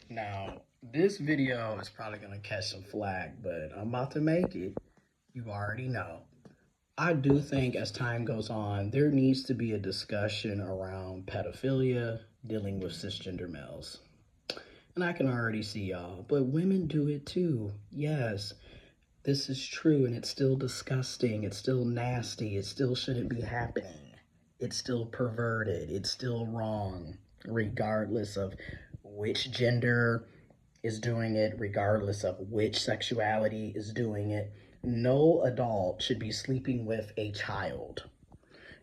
Now, this video is probably going to catch some flack, but I'm about to make it. You already know. I do think as time goes on, there needs to be a discussion around pedophilia dealing with cisgender males. And I can already see y'all, but women do it too. Yes, this is true, and it's still disgusting. It's still nasty. It still shouldn't be happening. It's still perverted. It's still wrong, regardless of which gender is doing it, regardless of which sexuality is doing it. No adult should be sleeping with a child.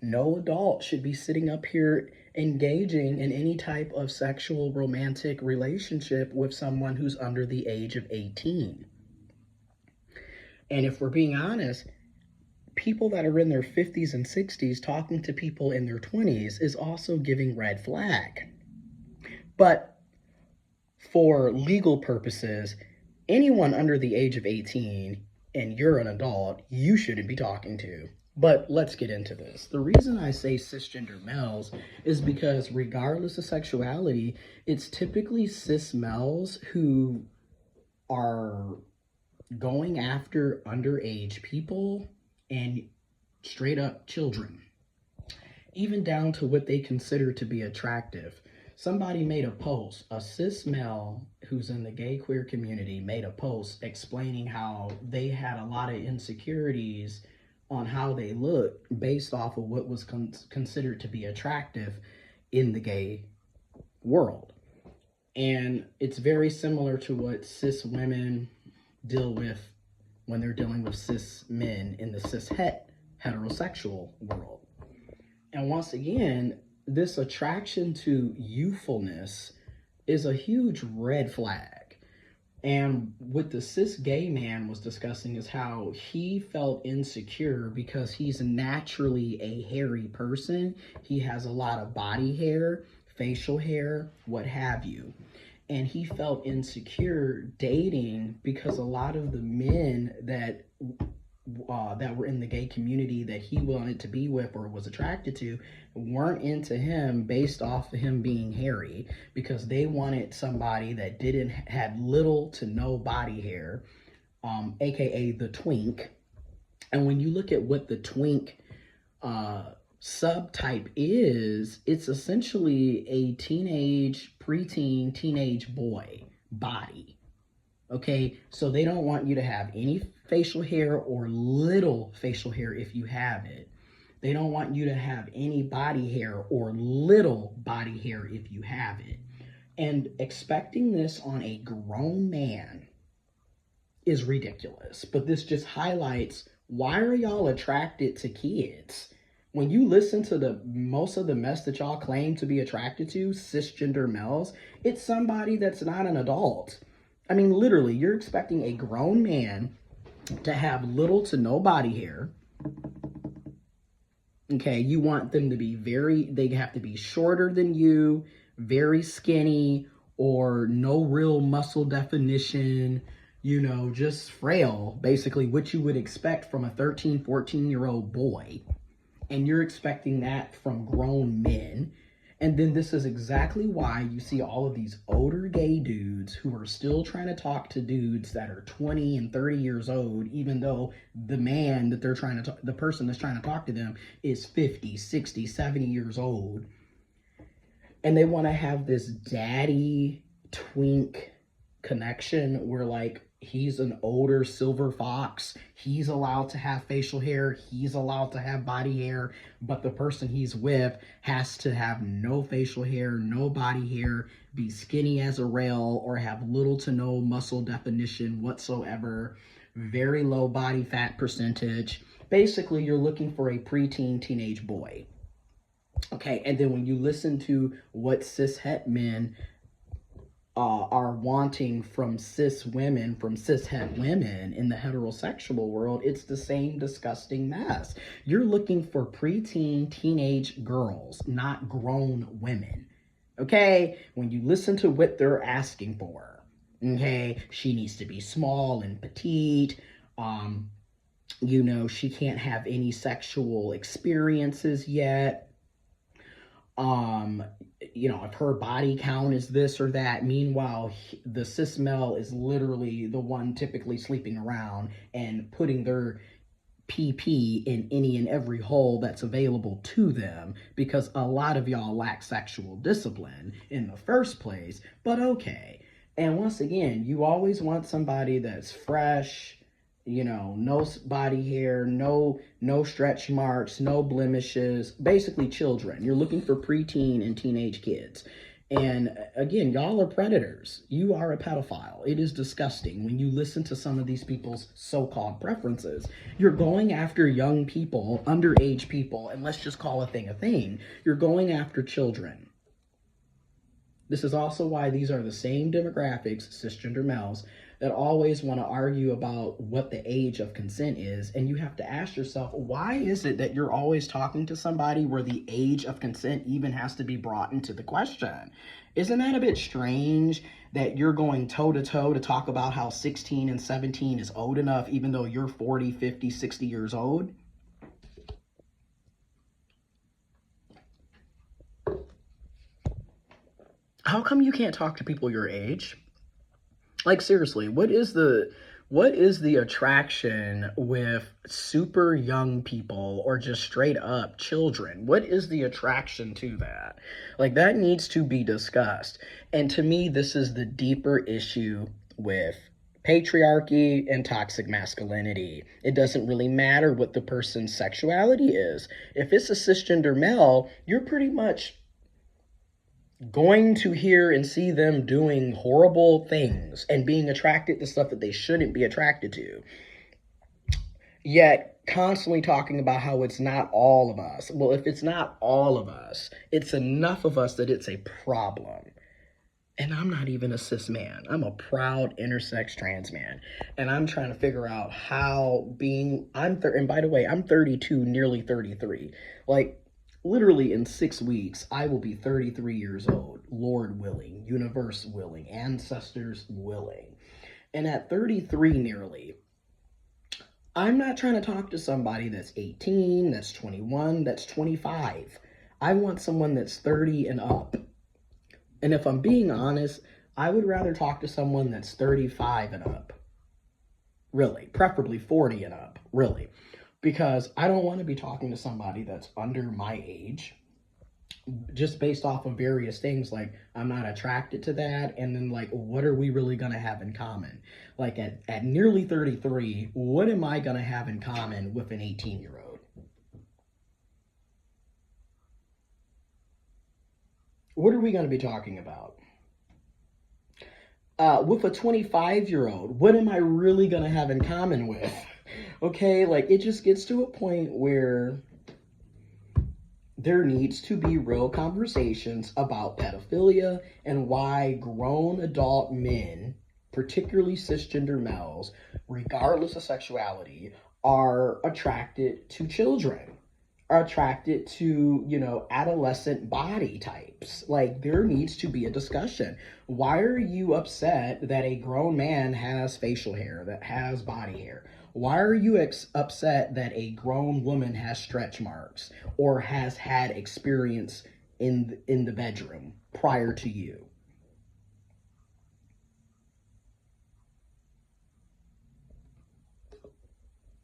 No adult should be sitting up here engaging in any type of sexual romantic relationship with someone who's under the age of 18. And if we're being honest, people that are in their 50s and 60s talking to people in their 20s is also giving red flag. But for legal purposes, anyone under the age of 18 and you're an adult, you shouldn't be talking to. But let's get into this. The reason I say cisgender males is because regardless of sexuality, it's typically cis males who are going after underage people and straight up children, even down to what they consider to be attractive. Somebody made a post, a cis male who's in the gay queer community made a post explaining how they had a lot of insecurities on how they look based off of what was considered to be attractive in the gay world. And it's very similar to what cis women deal with when they're dealing with cis men in the cishet heterosexual world. And once again, this attraction to youthfulness is a huge red flag. And what the cis gay man was discussing is how he felt insecure because he's naturally a hairy person. He has a lot of body hair, facial hair, what have you. And he felt insecure dating because a lot of the men that were in the gay community that he wanted to be with or was attracted to weren't into him based off of him being hairy, because they wanted somebody that had little to no body hair, aka the twink. And when you look at what the twink subtype is, it's essentially a preteen teenage boy body. Okay, so they don't want you to have any facial hair or little facial hair if you have it. They don't want you to have any body hair or little body hair if you have it. And expecting this on a grown man is ridiculous. But this just highlights, why are y'all attracted to kids? When you listen to most of the mess that y'all claim to be attracted to, cisgender males, it's somebody that's not an adult. I mean, literally, you're expecting a grown man to have little to no body hair. Okay, you want them to be they have to be shorter than you, very skinny, or no real muscle definition, just frail, basically what you would expect from a 13, 14-year-old boy. And you're expecting that from grown men. And then this is exactly why you see all of these older gay dudes who are still trying to talk to dudes that are 20 and 30 years old, even though the man that they're trying to the person that's trying to talk to them is 50, 60, 70 years old. And they want to have this daddy twink connection where, like, he's an older silver fox. He's allowed to have facial hair. He's allowed to have body hair. But the person he's with has to have no facial hair, no body hair, be skinny as a rail, or have little to no muscle definition whatsoever, very low body fat percentage. Basically, you're looking for a preteen teenage boy. Okay, and then when you listen to what cishet men are wanting from cis women, from cishet women in the heterosexual world, it's the same disgusting mess. You're looking for preteen teenage girls, not grown women. Okay, when you listen to what they're asking for, okay, she needs to be small and petite. She can't have any sexual experiences yet. um if her body count is this or that. Meanwhile, the cis male is literally the one typically sleeping around and putting their PP in any and every hole that's available to them, because a lot of y'all lack sexual discipline in the first place. But okay. And once again, you always want somebody that's fresh, no body hair, no stretch marks, no blemishes, basically children. You're looking for preteen and teenage kids. And again, y'all are predators. You are a pedophile. It is disgusting when you listen to some of these people's so-called preferences. You're going after young people, underage people, and let's just call a thing a thing. You're going after children. This is also why these are the same demographics, cisgender males, that always want to argue about what the age of consent is. And you have to ask yourself, why is it that you're always talking to somebody where the age of consent even has to be brought into the question? Isn't that a bit strange that you're going toe to toe to talk about how 16 and 17 is old enough, even though you're 40, 50, 60 years old? How come you can't talk to people your age? Like, seriously, what is the attraction with super young people or just straight up children? What is the attraction to that? Like, that needs to be discussed. And to me, this is the deeper issue with patriarchy and toxic masculinity. It doesn't really matter what the person's sexuality is. If it's a cisgender male, you're pretty much going to hear and see them doing horrible things and being attracted to stuff that they shouldn't be attracted to. Yet constantly talking about how it's not all of us. Well, if it's not all of us, it's enough of us that it's a problem. And I'm not even a cis man. I'm a proud intersex trans man. And I'm trying to figure out how and by the way, I'm 32, nearly 33. Like, literally in 6 weeks, I will be 33 years old, Lord willing, universe willing, ancestors willing. And at 33 nearly, I'm not trying to talk to somebody that's 18, that's 21, that's 25. I want someone that's 30 and up. And if I'm being honest, I would rather talk to someone that's 35 and up. Really, preferably 40 and up, really. Because I don't want to be talking to somebody that's under my age, just based off of various things. Like, I'm not attracted to that. And then, like, what are we really going to have in common? Like, at nearly 33, what am I going to have in common with an 18-year-old? What are we going to be talking about? With a 25-year-old, what am I really going to have in common with? Okay, like, it just gets to a point where there needs to be real conversations about pedophilia and why grown adult men, particularly cisgender males, regardless of sexuality, are attracted to children, are attracted to, adolescent body types. Like, there needs to be a discussion. Why are you upset that a grown man has facial hair, that has body hair? Why are you upset that a grown woman has stretch marks or has had experience in the bedroom prior to you?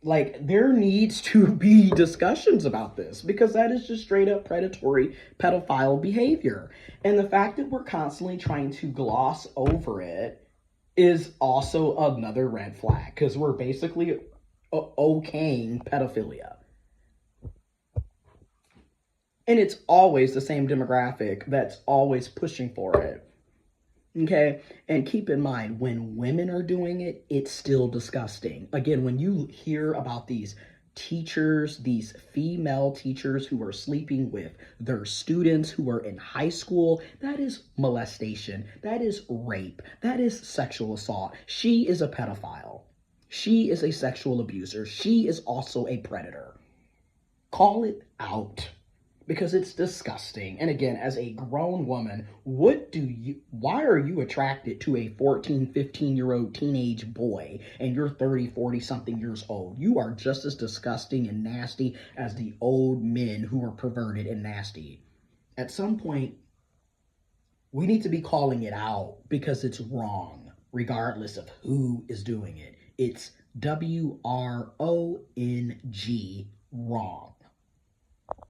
Like, there needs to be discussions about this, because that is just straight up predatory pedophile behavior. And the fact that we're constantly trying to gloss over it is also another red flag, because we're basically okaying pedophilia. And it's always the same demographic that's always pushing for it. Okay, and keep in mind, when women are doing it, it's still disgusting. Again, when you hear about these teachers, these female teachers who are sleeping with their students who are in high school, that is molestation, that is rape, that is sexual assault. She is a pedophile. She is a sexual abuser. She is also a predator. Call it out, because it's disgusting. And again, as a grown woman, why are you attracted to a 14, 15-year-old teenage boy and you're 30, 40 something years old? You are just as disgusting and nasty as the old men who are perverted and nasty. At some point, we need to be calling it out because it's wrong, regardless of who is doing it. It's WRONG, wrong.